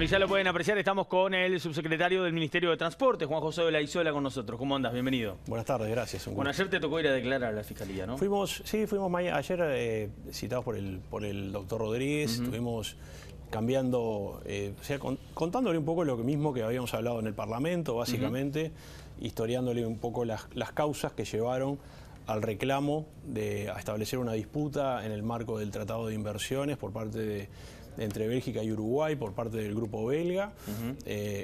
Bueno, y ya lo pueden apreciar, estamos con el subsecretario del Ministerio de Transporte, Juan José de la Isola, con nosotros. ¿Cómo andas? Bienvenido. Buenas tardes, gracias. Bueno, ayer te tocó ir a declarar a la Fiscalía, ¿no? Fuimos ayer citados por el doctor Rodríguez, estuvimos cambiando, contándole un poco lo mismo que habíamos hablado en el Parlamento, básicamente, historiándole un poco las causas que llevaron al reclamo a establecer una disputa en el marco del Tratado de Inversiones por parte entre Bélgica y Uruguay, por parte del grupo belga,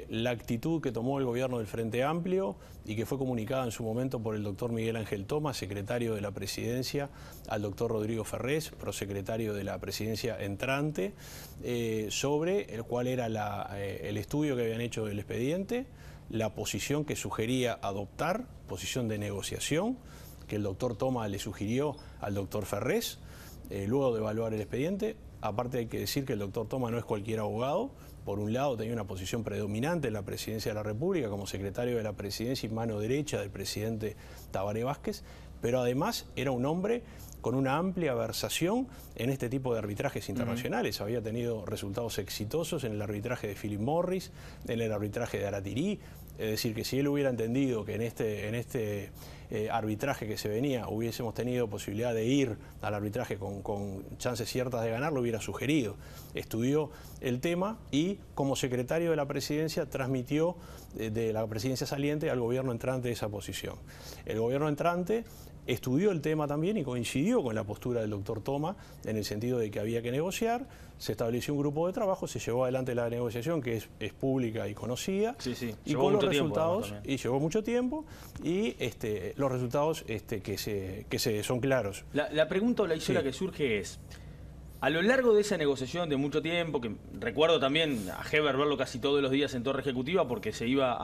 la actitud que tomó el gobierno del Frente Amplio y que fue comunicada en su momento por el doctor Miguel Ángel Tomás, secretario de la Presidencia, al doctor Rodrigo Ferrés, prosecretario de la Presidencia entrante, sobre cuál era el estudio que habían hecho del expediente, la posición que sugería adoptar, posición de negociación, que el doctor Tomás le sugirió al doctor Ferrés, luego de evaluar el expediente. Aparte hay que decir que el doctor Tomás no es cualquier abogado. Por un lado tenía una posición predominante en la Presidencia de la República como secretario de la Presidencia y mano derecha del presidente Tabaré Vázquez, pero además era un hombre con una amplia versación en este tipo de arbitrajes internacionales. Había tenido resultados exitosos en el arbitraje de Philip Morris, en el arbitraje de Aratirí. Es decir, que si él hubiera entendido que en este arbitraje que se venía hubiésemos tenido posibilidad de ir al arbitraje con chances ciertas de ganar, lo hubiera sugerido. Estudió el tema y como secretario de la Presidencia transmitió de la Presidencia saliente al gobierno entrante esa posición. El gobierno entrante estudió el tema también y coincidió con la postura del doctor Tomás en el sentido de que había que negociar. Se estableció un grupo de trabajo, se llevó adelante la negociación que es pública y conocida. Sí. Y con los resultados, y llevó mucho tiempo, y los resultados que son claros. La pregunta o la Isola que surge es, a lo largo de esa negociación de mucho tiempo, que recuerdo también a Heber verlo casi todos los días en Torre Ejecutiva porque se iba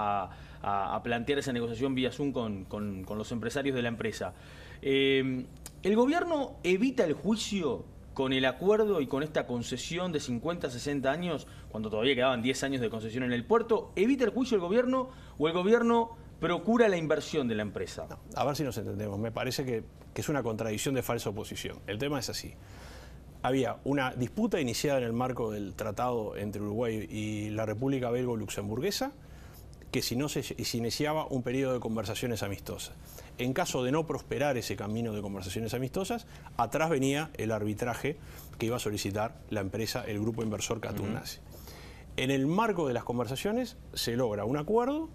a plantear esa negociación vía Zoom con los empresarios de la empresa, ¿el gobierno evita el juicio con el acuerdo y con esta concesión de 50 a 60 años, cuando todavía quedaban 10 años de concesión en el puerto? ¿Evita el juicio el gobierno o el gobierno procura la inversión de la empresa? No, a ver si nos entendemos. Me parece que es una contradicción de falsa oposición. El tema es así. Había una disputa iniciada en el marco del tratado entre Uruguay y la República Belgo-Luxemburguesa, que si iniciaba un periodo de conversaciones amistosas. En caso de no prosperar ese camino de conversaciones amistosas, atrás venía el arbitraje que iba a solicitar la empresa, el grupo inversor Catunasi. En el marco de las conversaciones se logra un acuerdo,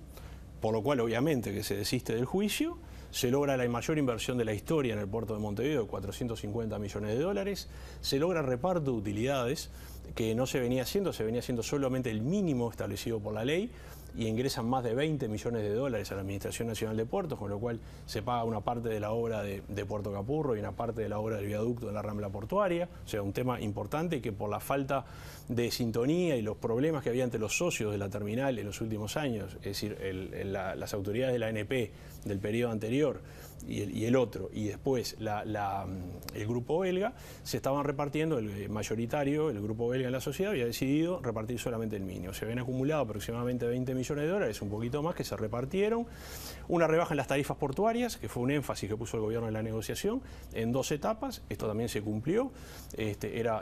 por lo cual obviamente que se desiste del juicio, se logra la mayor inversión de la historia en el puerto de Montevideo, de 450 millones de dólares, se logra reparto de utilidades que no se venía haciendo solamente el mínimo establecido por la ley, y ingresan más de 20 millones de dólares a la Administración Nacional de Puertos, con lo cual se paga una parte de la obra de Puerto Capurro y una parte de la obra del viaducto en la Rambla Portuaria. O sea, un tema importante que por la falta de sintonía y los problemas que había entre los socios de la terminal en los últimos años, es decir, las autoridades de la ANP del periodo anterior y el otro, y después el grupo belga, se estaban repartiendo, el mayoritario, el grupo belga en la sociedad, había decidido repartir solamente el mínimo. Se habían acumulado aproximadamente 20 millones de dólares, un poquito más, que se repartieron. Una rebaja en las tarifas portuarias, que fue un énfasis que puso el gobierno en la negociación, en 2 etapas. Esto también se cumplió.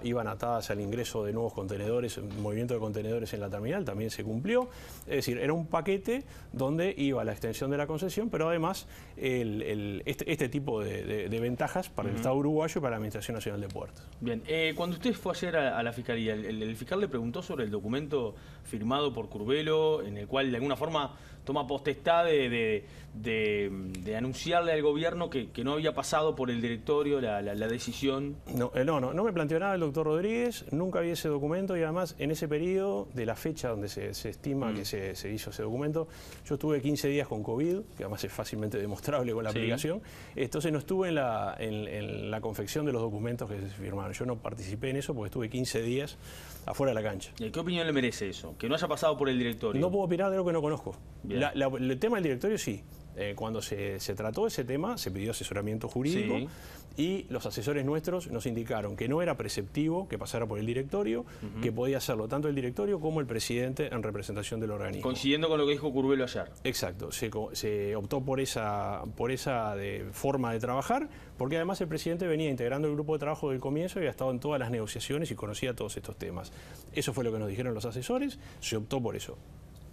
Iban atadas al ingreso de nuevos contenedores, movimiento de contenedores en la terminal, también se cumplió. Es decir, era un paquete donde iba la extensión de la concesión, pero además este tipo de ventajas para el Estado uruguayo y para la Administración Nacional de Puertos. Bien, cuando usted fue ayer a la Fiscalía, el fiscal le preguntó sobre el documento firmado por Curvelo, en el cual de alguna forma toma potestad de anunciarle al gobierno que no había pasado por el directorio la decisión. No me planteó nada el doctor Rodríguez, nunca vi ese documento, y además en ese periodo de la fecha donde se estima que se hizo ese documento, yo estuve 15 días con COVID, que además es fácilmente demostrable con la aplicación, entonces no estuve en la confección de los documentos que se firmaron. Yo no participé en eso porque estuve 15 días afuera de la cancha. ¿Y qué opinión le merece eso? Que no haya pasado por el directorio. No puedo opinar de algo que no conozco. El tema del directorio sí, Cuando se trató ese tema, se pidió asesoramiento jurídico, sí, y los asesores nuestros nos indicaron que no era preceptivo que pasara por el directorio, que podía hacerlo tanto el directorio como el presidente en representación del organismo. Coincidiendo con lo que dijo Curbelo ayer. Exacto, se optó por esa forma de trabajar, porque además el presidente venía integrando el grupo de trabajo del comienzo y había estado en todas las negociaciones y conocía todos estos temas. Eso fue lo que nos dijeron los asesores, se optó por eso.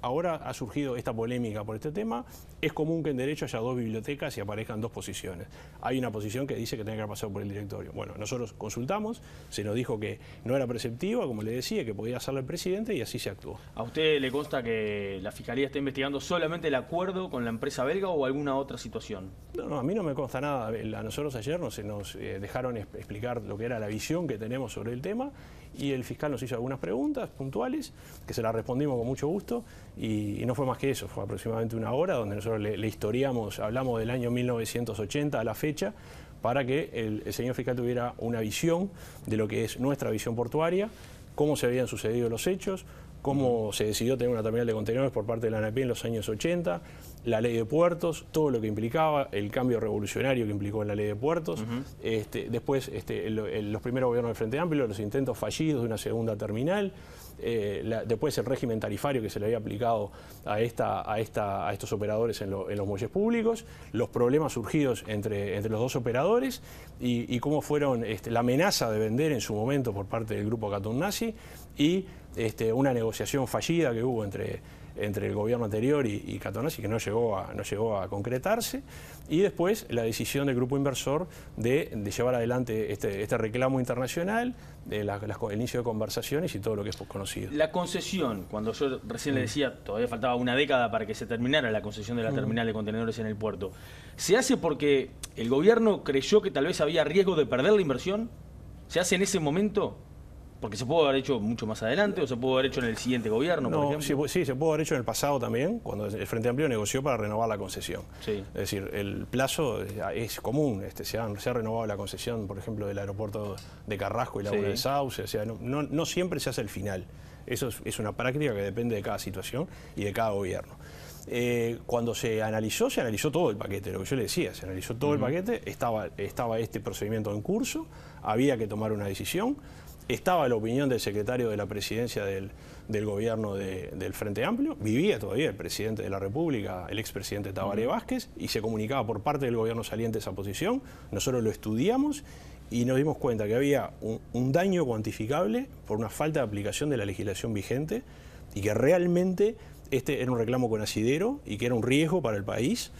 Ahora ha surgido esta polémica por este tema. Es común que en derecho haya dos bibliotecas y aparezcan dos posiciones. Hay una posición que dice que tiene que haber pasado por el directorio. Bueno, nosotros consultamos, se nos dijo que no era preceptiva, como le decía, que podía hacerlo el presidente y así se actuó. ¿A usted le consta que la Fiscalía está investigando solamente el acuerdo con la empresa belga o alguna otra situación? No, a mí no me consta nada. A nosotros ayer nos dejaron explicar lo que era la visión que tenemos sobre el tema y el fiscal nos hizo algunas preguntas puntuales que se las respondimos con mucho gusto y no fue más que eso, fue aproximadamente una hora donde nosotros le historiamos, hablamos del año 1980 a la fecha para que el señor fiscal tuviera una visión de lo que es nuestra visión portuaria, cómo se habían sucedido los hechos, cómo se decidió tener una terminal de contenedores por parte de la ANAP en los años 80, la ley de puertos, todo lo que implicaba, el cambio revolucionario que implicó en la ley de puertos, después los primeros gobiernos del Frente Amplio, los intentos fallidos de una segunda terminal, después el régimen tarifario que se le había aplicado a estos operadores en los muelles públicos, los problemas surgidos entre los dos operadores y cómo fueron la amenaza de vender en su momento por parte del grupo Katoen-Nazi y una negociación fallida que hubo entre el gobierno anterior y Katoen-Nazi que no llegó a concretarse, y después la decisión del grupo inversor de llevar adelante este reclamo internacional, el inicio de conversaciones y todo lo que es conocido. La concesión, cuando yo recién le decía, todavía faltaba una década para que se terminara la concesión de la terminal de contenedores en el puerto, ¿se hace porque el gobierno creyó que tal vez había riesgo de perder la inversión? ¿Se hace en ese momento? Porque se pudo haber hecho mucho más adelante o se pudo haber hecho en el siguiente gobierno, por ejemplo. Sí, se pudo haber hecho en el pasado también, cuando el Frente Amplio negoció para renovar la concesión. Sí. Es decir, el plazo es común. Se ha renovado la concesión, por ejemplo, del aeropuerto de Carrasco y Laguna del Sauce. O sea, no siempre se hace el final. Eso es una práctica que depende de cada situación y de cada gobierno. Cuando se analizó todo el paquete, lo que yo le decía, se analizó todo el paquete, estaba este procedimiento en curso, había que tomar una decisión. Estaba la opinión del secretario de la presidencia del gobierno del Frente Amplio, vivía todavía el presidente de la República, el expresidente Tabaré Vázquez, y se comunicaba por parte del gobierno saliente esa posición. Nosotros lo estudiamos y nos dimos cuenta que había un daño cuantificable por una falta de aplicación de la legislación vigente y que realmente este era un reclamo con asidero y que era un riesgo para el país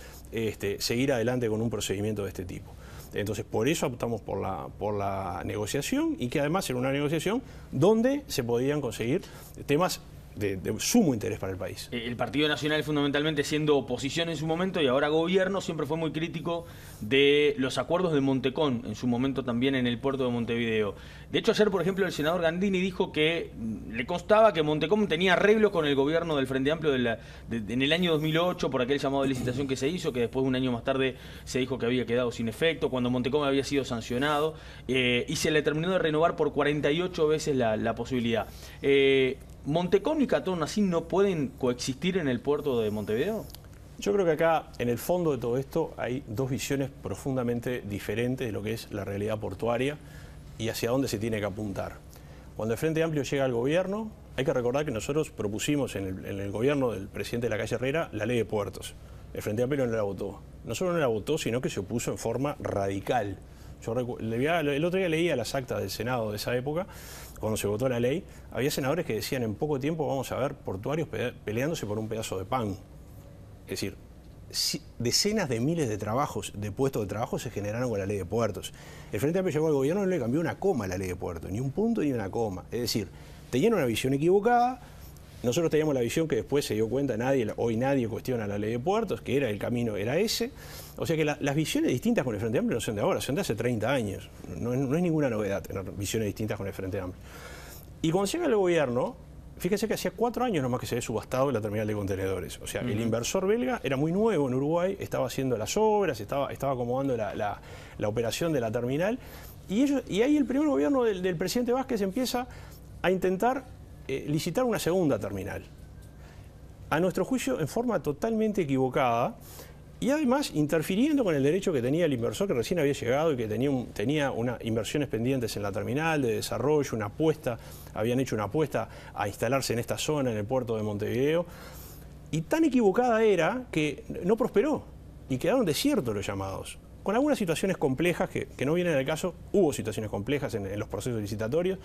seguir adelante con un procedimiento de este tipo. Entonces, por eso optamos por la negociación y que además era una negociación donde se podían conseguir temas de sumo interés para el país. El Partido Nacional, fundamentalmente siendo oposición en su momento y ahora gobierno, siempre fue muy crítico de los acuerdos de Montecón, en su momento también en el puerto de Montevideo. De hecho, ayer, por ejemplo, el senador Gandini dijo que le constaba que Montecón tenía arreglo con el gobierno del Frente Amplio en el año 2008 por aquel llamado de licitación que se hizo, que después, un año más tarde, se dijo que había quedado sin efecto, cuando Montecón había sido sancionado, y se le terminó de renovar por 48 veces la posibilidad. ¿Montecón y Katoen-Nazi no pueden coexistir en el puerto de Montevideo? Yo creo que acá, en el fondo de todo esto, hay dos visiones profundamente diferentes de lo que es la realidad portuaria y hacia dónde se tiene que apuntar. Cuando el Frente Amplio llega al gobierno, hay que recordar que nosotros propusimos en el gobierno del presidente de la calle Herrera la ley de puertos. El Frente Amplio no la votó. No solo no la votó, sino que se opuso en forma radical. El otro día leía las actas del Senado de esa época, cuando se votó la ley, había senadores que decían en poco tiempo vamos a ver portuarios peleándose por un pedazo de pan. Es decir, decenas de miles de puestos de trabajo se generaron con la ley de puertos. El Frente Amplio llegó al gobierno y no le cambió una coma a la ley de puertos, ni un punto ni una coma. Es decir, tenían una visión equivocada. Nosotros teníamos la visión que después se dio cuenta hoy nadie cuestiona la ley de puertos, que el camino era ese. O sea que las visiones distintas con el Frente Amplio no son de ahora, son de hace 30 años. No es ninguna novedad tener visiones distintas con el Frente Amplio. Y cuando llega el gobierno, fíjese que hacía 4 años nomás que se había subastado la terminal de contenedores. O sea, el inversor belga era muy nuevo en Uruguay, estaba haciendo las obras, estaba acomodando la operación de la terminal. Y ahí el primer gobierno del presidente Vázquez empieza a intentar licitar una segunda terminal. A nuestro juicio, en forma totalmente equivocada y además interfiriendo con el derecho que tenía el inversor que recién había llegado y que tenía unas inversiones pendientes en la terminal de desarrollo, habían hecho una apuesta a instalarse en esta zona, en el puerto de Montevideo, y tan equivocada era que no prosperó y quedaron desiertos los llamados, con algunas situaciones complejas que no vienen al caso. Hubo situaciones complejas en los procesos licitatorios,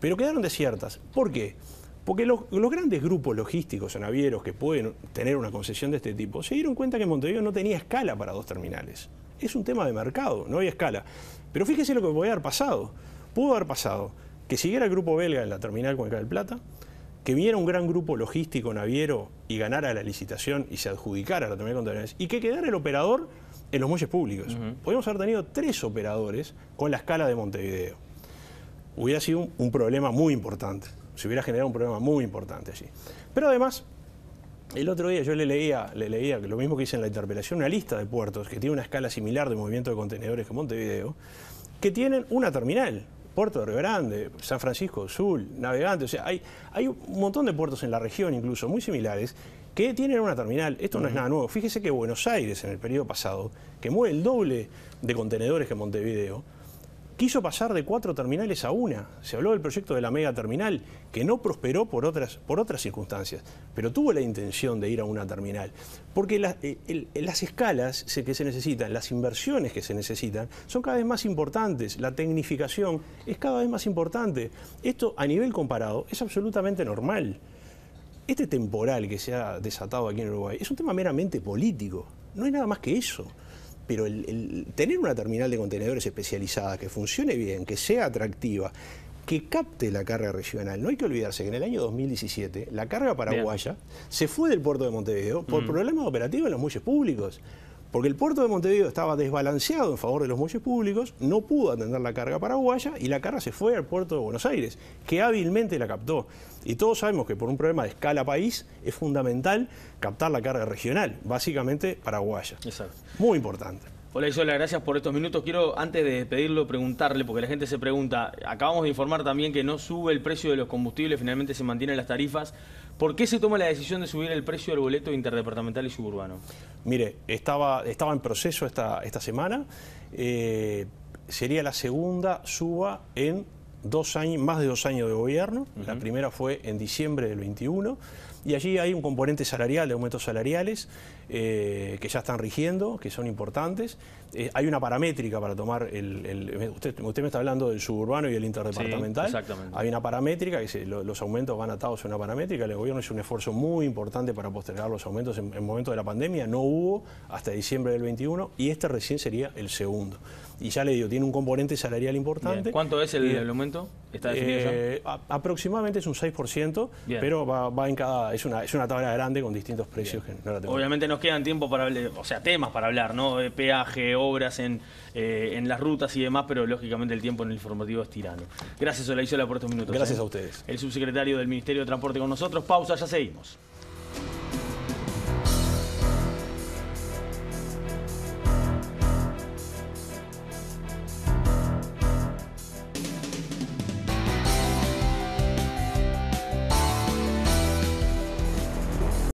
pero quedaron desiertas. ¿Por qué? Porque los grandes grupos logísticos o navieros que pueden tener una concesión de este tipo se dieron cuenta que Montevideo no tenía escala para 2 terminales. Es un tema de mercado, no había escala. Pero fíjese lo que podía haber pasado. Pudo haber pasado que siguiera el grupo belga en la terminal Cuenca del Plata, que viniera un gran grupo logístico naviero y ganara la licitación y se adjudicara la terminal de contenedores, y que quedara el operador en los muelles públicos. Podríamos haber tenido 3 operadores con la escala de Montevideo. Hubiera sido un problema muy importante. Se hubiera generado un problema muy importante allí. Pero además, el otro día yo le leía lo mismo que hice en la interpelación, una lista de puertos que tiene una escala similar de movimiento de contenedores que Montevideo, que tienen una terminal. Puerto de Río Grande, San Francisco del Sur, Navegante, o sea, hay un montón de puertos en la región incluso muy similares que tienen una terminal. Esto no es nada nuevo. Fíjese que Buenos Aires en el periodo pasado, que mueve el doble de contenedores que Montevideo, quiso pasar de 4 terminales a 1. Se habló del proyecto de la mega terminal, que no prosperó por otras circunstancias, pero tuvo la intención de ir a una terminal. Porque las escalas que se necesitan, las inversiones que se necesitan, son cada vez más importantes. La tecnificación es cada vez más importante. Esto, a nivel comparado, es absolutamente normal. Este temporal que se ha desatado aquí en Uruguay es un tema meramente político. No es nada más que eso. Pero el tener una terminal de contenedores especializada, que funcione bien, que sea atractiva, que capte la carga regional. No hay que olvidarse que en el año 2017 la carga paraguaya se fue del puerto de Montevideo por problemas operativos en los muelles públicos. Porque el puerto de Montevideo estaba desbalanceado en favor de los muelles públicos, no pudo atender la carga paraguaya y la carga se fue al puerto de Buenos Aires, que hábilmente la captó. Y todos sabemos que por un problema de escala país es fundamental captar la carga regional, básicamente paraguaya. Exacto. Muy importante. Hola Isola, gracias por estos minutos. Quiero, antes de despedirlo, preguntarle, porque la gente se pregunta, acabamos de informar también que no sube el precio de los combustibles, finalmente se mantienen las tarifas. ¿Por qué se toma la decisión de subir el precio del boleto interdepartamental y suburbano? Mire, estaba en proceso esta semana. Sería la segunda suba en 2 años, más de 2 años de gobierno. La primera fue en diciembre del 21. Y allí hay un componente salarial, de aumentos salariales, que ya están rigiendo, que son importantes. Hay una paramétrica para tomar usted me está hablando del suburbano y el interdepartamental. Sí, exactamente. Hay una paramétrica, que los aumentos van atados a una paramétrica. El gobierno hizo un esfuerzo muy importante para postergar los aumentos en el momento de la pandemia. No hubo hasta diciembre del 21 y este recién sería el segundo. Y ya le digo, tiene un componente salarial importante. Bien. ¿Cuánto es el aumento? ¿Está definido ya? Aproximadamente es un 6%, bien, pero va en cada... Es una tabla grande con distintos precios. Que no la tengo. Obviamente nos quedan tiempo para hablar, o sea, temas para hablar, ¿no? Peaje, obras en las rutas y demás, pero lógicamente el tiempo en el informativo es tirano. Gracias, Olaizola, por estos minutos. Gracias a ustedes. El subsecretario del Ministerio de Transporte con nosotros. Pausa, ya seguimos.